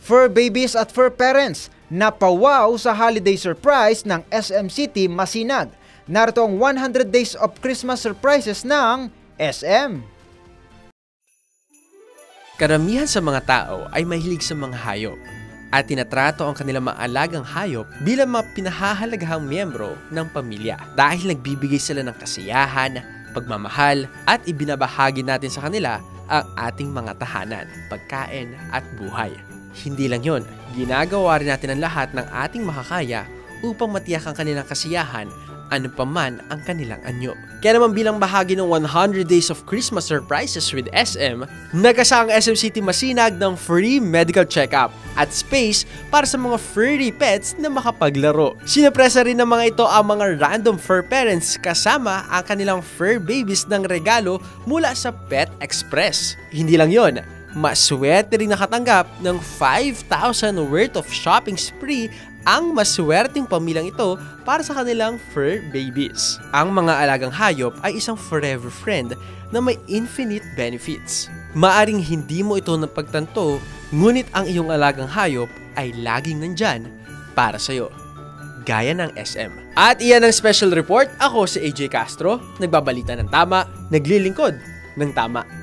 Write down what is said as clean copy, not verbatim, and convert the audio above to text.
Fur babies at fur parents, napawaw sa holiday surprise ng SM City Masinag. Narito ang 100 Days of Christmas Surprises ng SM. Karamihan sa mga tao ay mahilig sa mga hayop at tinatrato ang kanilang mga alagang hayop bilang mga pinahahalagahang miyembro ng pamilya dahil nagbibigay sila ng kasiyahan, pagmamahal at ibinabahagi natin sa kanila ang ating mga tahanan, pagkain at buhay. Hindi lang yon, ginagawa rin natin ang lahat ng ating makakaya upang matiyak ang kanilang kasiyahan ano pa man ang kanilang anyo. Kaya naman bilang bahagi ng 100 Days of Christmas Surprises with SM, nagasa ang SM City Masinag ng free medical check-up at space para sa mga furry pets na makapaglaro. Sinapresa rin ng mga ito ang mga random fur parents kasama ang kanilang fur babies ng regalo mula sa Pet Express. Hindi lang yon, maswerte rin nakatanggap ng 5,000 worth of shopping spree ang maswerteng pamilyang ito para sa kanilang fur babies. Ang mga alagang hayop ay isang forever friend na may infinite benefits. Maaring hindi mo ito napagtanto, ngunit ang iyong alagang hayop ay laging nandyan para sa'yo. Gaya ng SM. At iyan ang special report. Ako si AJ Castro, nagbabalita ng tama, naglilingkod ng tama.